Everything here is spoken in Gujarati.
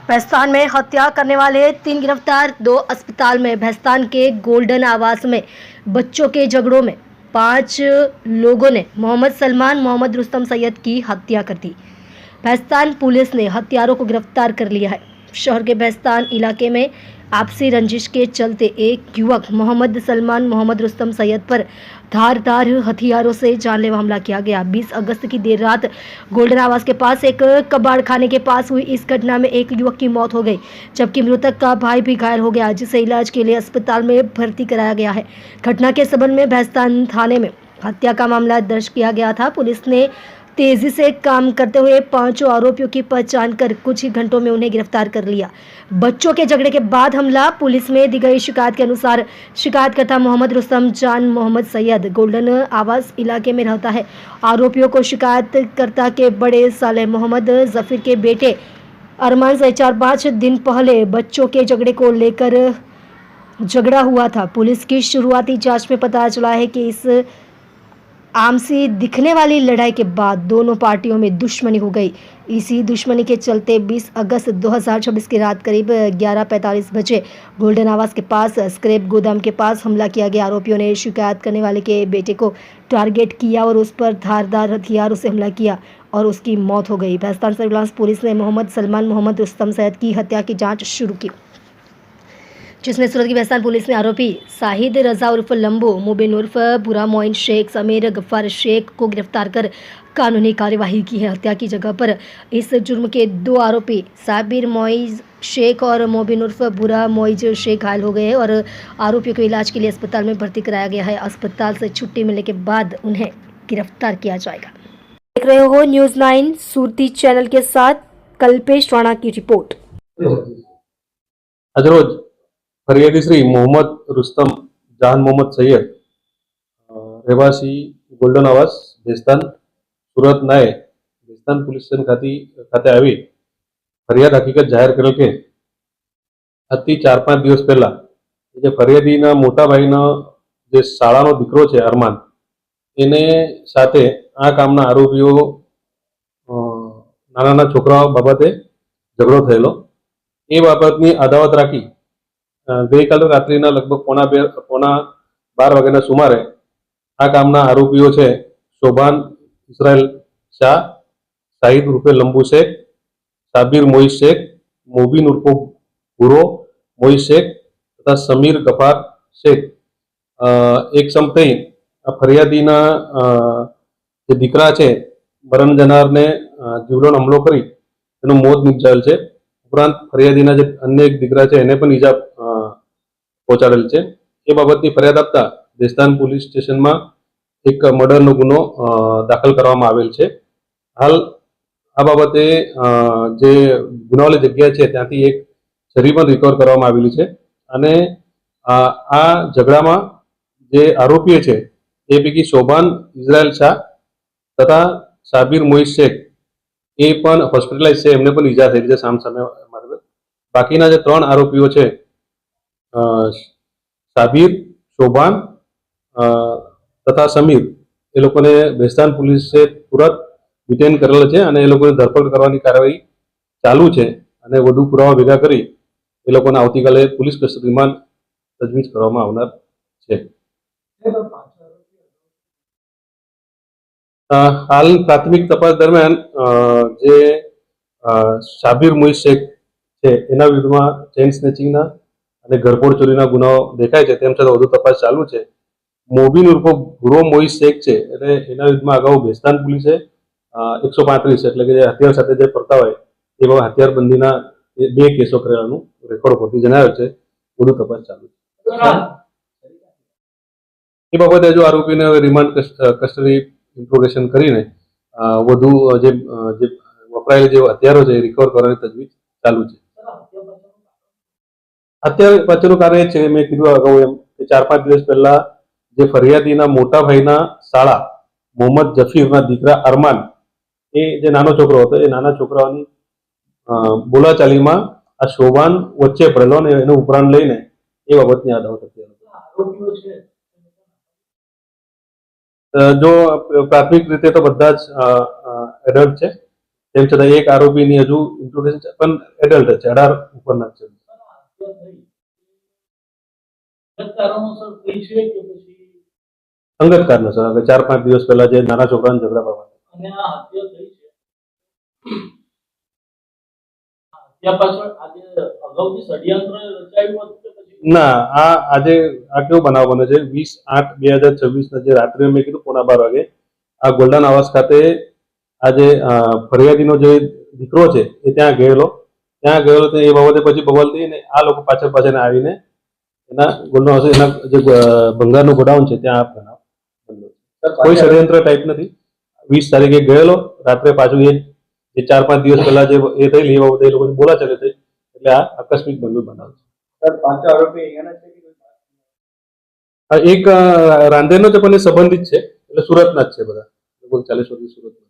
भैंसतान में हत्या करने वाले 3 गिरफ्तार। 2 अस्पताल में। भैंसतान के गोल्डन आवास में बच्चों के झगड़ों में 5 लोगों ने मोहम्मद सलमान मोहम्मद रुस्तम सैयद की हत्या कर दी। भैंसतान पुलिस ने हत्यारों को गिरफ्तार कर लिया है। शहर के भैंसतान इलाके में आपसी रंजिश के चलते एक युवक मोहम्मद सलमान मोहम्मद रुस्तम सैयद पर धारदार हथियारों से जानलेवा हमला किया गया। 20 अगस्त की देर रात गोल्डन आवास के पास एक कबाड़ खाने के पास हुई इस घटना में एक युवक की मौत हो गई, जबकि मृतक का भाई भी घायल हो गया, जिसे इलाज के लिए अस्पताल में भर्ती कराया गया है। घटना के संबंध में भैंसतान थाने में हत्या का मामला दर्ज किया गया था। पुलिस ने तेजी से काम करते हुए 5 आरोपियों की पहचान कर कुछ ही घंटों में उन्हें गिरफ्तार कर लिया। बच्चों के झगड़े के बाद हमला। पुलिस में दी गई शिकायत के अनुसार शिकायतकर्ता मोहम्मद रुस्तम जान मोहम्मद सैयद गोल्डन आवास इलाके में रहता है। आरोपियों को शिकायतकर्ता के बड़े साले मोहम्मद जफीर के बेटे अरमान से 4-5 दिन पहले बच्चों के झगड़े को लेकर झगड़ा हुआ था। पुलिस की शुरुआती जांच में पता चला है कि इस आमसी दिखने वाली लड़ाई के बाद दोनों पार्टियों में दुश्मनी हो गई। इसी दुश्मनी के चलते 20 अगस्त 2026 की रात करीब 11:45 बजे गोल्डन आवास के पास स्क्रैप गोदाम के पास हमला किया गया। आरोपियों ने शिकायत करने वाले के बेटे को टारगेट किया और उस पर धारदार हथियारों से हमला किया और उसकी मौत हो गई। भैंसतान सर्विलांस पुलिस ने मोहम्मद सलमान मोहम्मद रुस्तम सैयद की हत्या की जाँच शुरू की, जिसमें सूरत की भैंसतान पुलिस ने आरोपी शाहिद रजा उर्फ लंबो, मुबिन उर्फ बुरा मोइन शेख, समीर गफ्फार शेख को गिरफ्तार कर कानूनी कार्यवाही की है। हत्या की जगह पर इस जुर्म के 2 आरोपी साबिर मोइज शेख और मोबिन उर्फ बुरा मोइज शेख घायल हो गए हैं और आरोपियों को इलाज के लिए अस्पताल में भर्ती कराया गया है। अस्पताल से छुट्टी मिलने के बाद उन्हें गिरफ्तार किया जाएगा। देख रहे हो न्यूज़ 9 सूरती चैनल के साथ कल्पेश राणा की रिपोर्ट। आज रोज फरियादी श्री मोहम्मद रुस्तम जहान मोहम्मद सैयद રહેવાસી ગોલ્ડન આવાસ ભેસ્તાન સુરત નાએ ભેસ્તાન પોલીસ સ્ટેશન ખાતે આવી ફરિયાદ હકીકત જાહેર કરેલ કે આજથી 4-5 દિવસ પહેલા જે ફરિયાદીના મોટા ભાઈનો જે શાળાનો દીકરો છે અરમાન, એને સાથે આ કામના આરોપીઓ નાના નાના છોકરાઓ બાબતે ઝઘડો થયેલો। એ બાબતની અદાવત રાખી ગઈકાલે રાત્રિના લગભગ પોણા 12 વાગ્યાના સુમારે આ કામના આરોપીઓ છે શોભાન ઇસરાઇલ શાહ, શાહિદ ઉર્ફે લંબુ શેખ, સાબિર મોઇઝ શેખ, મોબીન ઉર્ફે ભૂરો મોઇઝ શેખ તથા સમીર ગફાર શેખ એક સમથઈ આ ફરિયાદીના જે દીકરા છે મરણ જનારને જીવલેણ હુમલો કરી તેનું મોત નિપજાવેલ છે। ઉપરાંત ફરિયાદીના જે અન્ય એક દીકરા છે એને પણ ઈજા પહોંચાડેલ છે। એ બાબતની ફરિયાદ આપતા ભેસ્તાન પોલીસ સ્ટેશનમાં એક મર્ડરનો ગુનો દાખલ કરવામાં આવેલ છે। હાલ આ બાબતે જે ગુનાવાળી જગ્યા છે ત્યાંથી એક છરી પણ રિકવર કરવામાં આવેલી છે અને આ ઝઘડામાં જે આરોપીઓ છે એ પૈકી શોભાન ઇઝરાઇલ શાહ તથા સાબિર મોઇઝ શેખ એ પણ હોસ્પિટલાઇઝ છે, એમને પણ ઈજા થયેલી છે સામસામે મારે। બાકીના જે 3 આરોપીઓ છે સાબિર, શોભાન તથા સમીર, એ લોકોને ભેસ્તાન પોલીસે તુરંત ડિટેન કરેલા છે અને એ લોકોને ધરપકડ કરવાની કાર્યવાહી ચાલુ છે અને વધુ પુરાવા ભેગા કરી એ લોકોને આવતીકાલે પોલીસ કસ્ટડીમાં તજવીજ કરવામાં આવનાર છે। હાલ પ્રાથમિક તપાસ દરમિયાન જે સાબિર મોઇઝ શેખ છે એના વિરુદ્ધમાં ચેઇન સ્નેચિંગના અને ઘરફોડ ચોરીના ગુનાઓ દેખાય છે, તેમ છતાં વધુ તપાસ ચાલુ છે। મોબીન ઉર્ફે ભૂરો મોઇઝ શેખ છે એટલે એના વિરુદ્ધમાં અગાઉ ભેસ્તાન પોલીસે 135 એટલે કે જે હથિયાર સાથે જે ફરતા હોય એવા હથિયારબંધીના 2 કેસો કરેલાનું રેકોર્ડ પરથી જણાવ્યું છે। વધુ તપાસ ચાલુ છે। એ બાબતે હજુ આરોપીને રિમાન્ડ કસ્ટડી ઇન્ટ્રોગેશન કરીને વધુ જે વપરાયેલા જે હથિયારો છે એ રિકવર કરવાની તજવીજ ચાલુ છે। અત્યારે પાછળનું કાર્ય છે મેં કીધું અગાઉ એમ કે 4-5 દિવસ પહેલા જે ફરિયાદીના મોટા ભાઈના શાળા મોહમ્મદ જફીરના દીકરા અરમાન, એ જે નાનો છોકરો હતો એ નાના છોકરાઓની બોલાચાલીમાં આ શોભાન વચ્ચે પડેલો અને એનું ઉપરાંત લઈને એ બાબતની અદાવત હતી। જો પ્રાથમિક રીતે તો બધા જ એડલ્ટ છે, તેમ છતાં એક આરોપીની હજુ ઇન્ટ્રોગેશન છે, પણ એડલ્ટ છે, 18 ઉપરના છે. અંગત કારણસર હવે 4-5 દિવસ પહેલા જે નાના છોકરાને ઝઘડા બાબતે ના, આજે આ કેવો બનાવ બને છે, 20/8/2026 જે રાત્રે મેં કીધું 11:15 વાગે આ ગોલ્ડન આવાસ ખાતે આજે ફરિયાદીનો જે દીકરો છે એ ત્યાં ગયેલો તો એ બાબતે પછી બવાલ થઈને આ લોકો પાછળ આવીને એના ગોલ્ડન હાઉસ એના જે ભંગારનું ગોડાઉન છે ત્યાં આ બનાવ બન્યો. કોઈ ષડયંત્ર ટાઈપ નથી. 20 તારીખે ગયેલો, રાત્રે પાછું એ જે 4-5 દિવસ પહેલા જે એ થયેલી એ બાબતે એ લોકોની બોલાચાલી થઈ, એટલે આ આકસ્મિક બનાવ છે. એક રાંદેરનો છે પણ એ સંબંધિત છે, એટલે સુરતના જ છે બધા, લગભગ 40 વર્ષથી સુરતના.